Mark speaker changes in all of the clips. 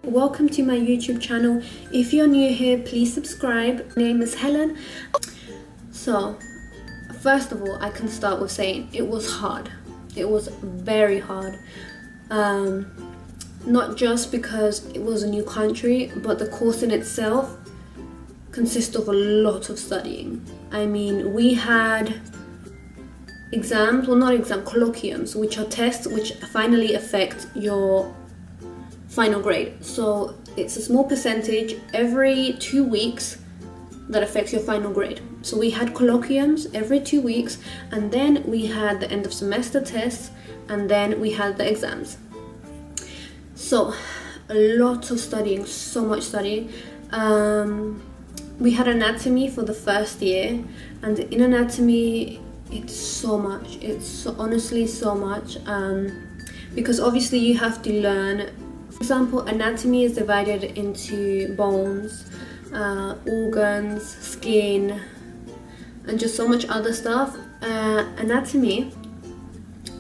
Speaker 1: Welcome to my YouTube channel. If you're new here, please subscribe. My name is Helen. So, first of all, I can start with saying it was hard. It was very hard. Not just because it was a new country, but the course in itself consists of a lot of studying. I mean, we had exams, well not exams, colloquiums, which are tests which finally affect your final grade. So it's a small percentage every 2 weeks that affects your final grade. So we had colloquiums every 2 weeks, and then we had the end of semester tests, and then we had the exams. So a lot of studying, so much studying. We had anatomy for the first year, and in anatomy it's so much. It's honestly so much, because obviously you have to learn. For example, anatomy is divided into bones, organs, skin, and just so much other stuff. Anatomy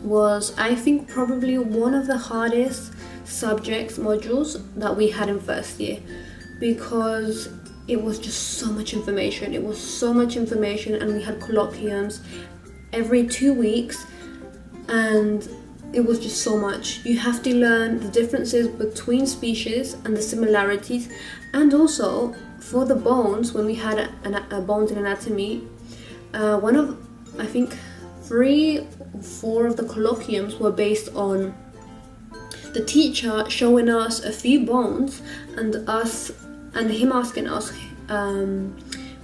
Speaker 1: was, I think, probably one of the hardest modules that we had in first year, because it was just so much information. It was so much information, and we had colloquiums every 2 weeks, and it was just so much. You have to learn the differences between species and the similarities, and also for the bones, when we had bones in anatomy, one of, I think, 3 or 4 of the colloquiums were based on the teacher showing us a few bones and him asking us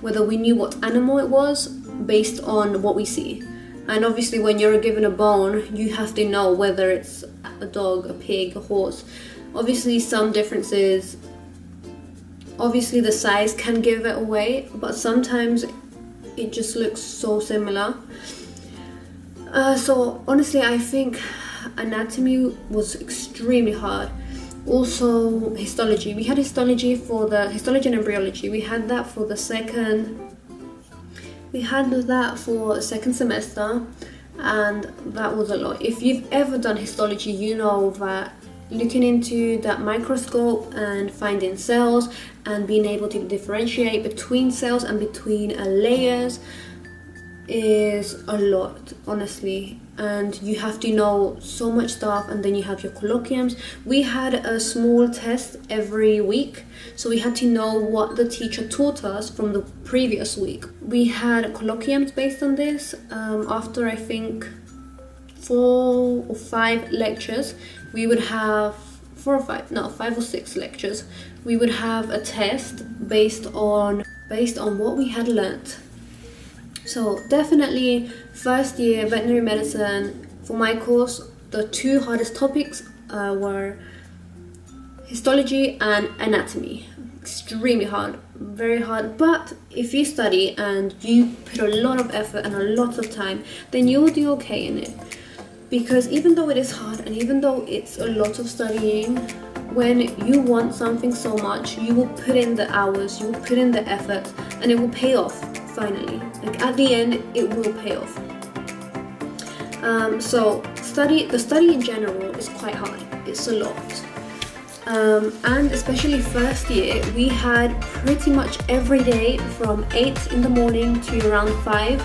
Speaker 1: whether we knew what animal it was based on what we see. And obviously when you're given a bone, you have to know whether it's a dog, a pig, a horse. Obviously some differences, obviously the size can give it away, but sometimes it just looks so similar. So honestly, I think anatomy was extremely hard. Also histology. We had histology and embryology. We had that for second semester, and that was a lot. If you've ever done histology, you know that looking into that microscope and finding cells and being able to differentiate between cells and between layers is a lot, honestly. And you have to know so much stuff, and then you have your colloquiums. We had a small test every week, so we had to know what the teacher taught us from the previous week. We had colloquiums based on this. After I think 4 or 5 lectures, we would have 5 or 6 lectures. We would have a test based on what we had learnt. So definitely first year veterinary medicine, for my course, the 2 hardest topics were histology and anatomy. Extremely hard, very hard. But if you study and you put a lot of effort and a lot of time, then you will do okay in it. Because even though it is hard and even though it's a lot of studying, when you want something so much, you will put in the hours, you will put in the effort, and it will pay off finally. Like at the end, it will pay off. So the study in general is quite hard. It's a lot. And especially first year, we had pretty much every day from 8 in the morning to around 5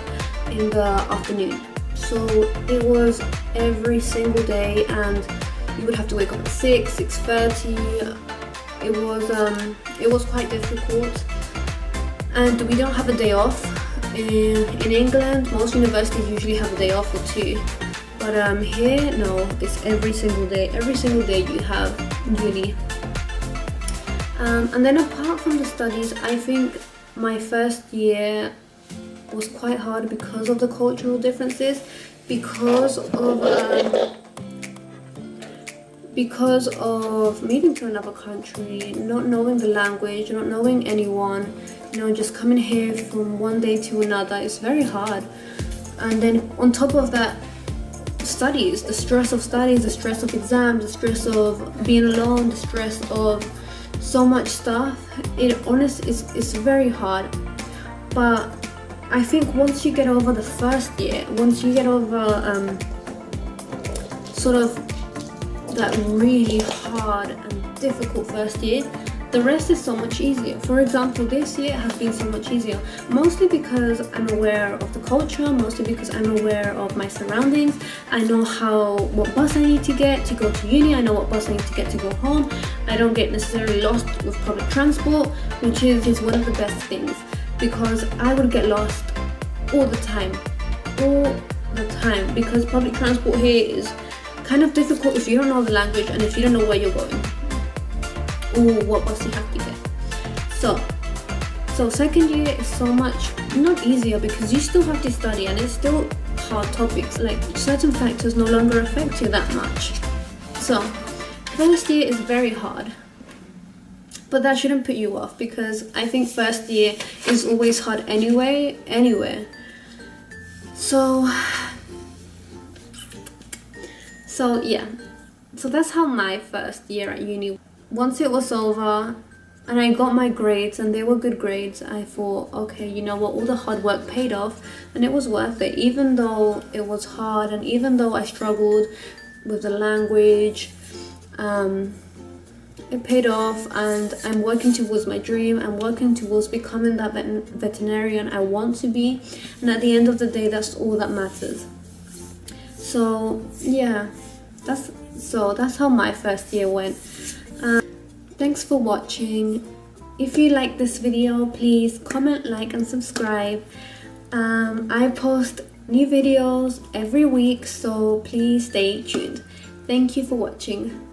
Speaker 1: in the afternoon. So it was every single day, and you would have to wake up at 6:30. It was quite difficult, and we don't have a day off. In England, most universities usually have a day off or 2, but here, no, it's every single day. Every single day you have uni. And then apart from the studies, I think my first year was quite hard because of the cultural differences, because of moving to another country, not knowing the language, not knowing anyone, just coming here from one day to another. It's very hard. And then on top of that, studies, the stress of studies, the stress of exams, the stress of being alone, the stress of so much stuff. It's very hard. But I think once you get over the first year, once you get over sort of that really hard and difficult first year, the rest is so much easier. For example, this year has been so much easier, mostly because I'm aware of the culture, mostly because I'm aware of my surroundings. I know what bus I need to get to go to uni, I know what bus I need to get to go home. I don't get necessarily lost with public transport, which is one of the best things, because I would get lost all the time, because public transport here is kind of difficult if you don't know the language and if you don't know where you're going or what bus you have to get. So second year is so much not easier, because you still have to study and it's still hard topics, like certain factors no longer affect you that much. So first year is very hard, but that shouldn't put you off, because I think first year is always hard anywhere. So yeah, so that's how my first year at uni. Once it was over and I got my grades and they were good grades, I thought, okay, you know what, all the hard work paid off and it was worth it, even though it was hard and even though I struggled with the language. It paid off, and I'm working towards my dream. I'm working towards becoming that veterinarian I want to be, and at the end of the day, that's all that matters. So yeah, that's how my first year went. Thanks for watching. If you like this video, please comment, like and subscribe. I post new videos every week, so please stay tuned. Thank you for watching.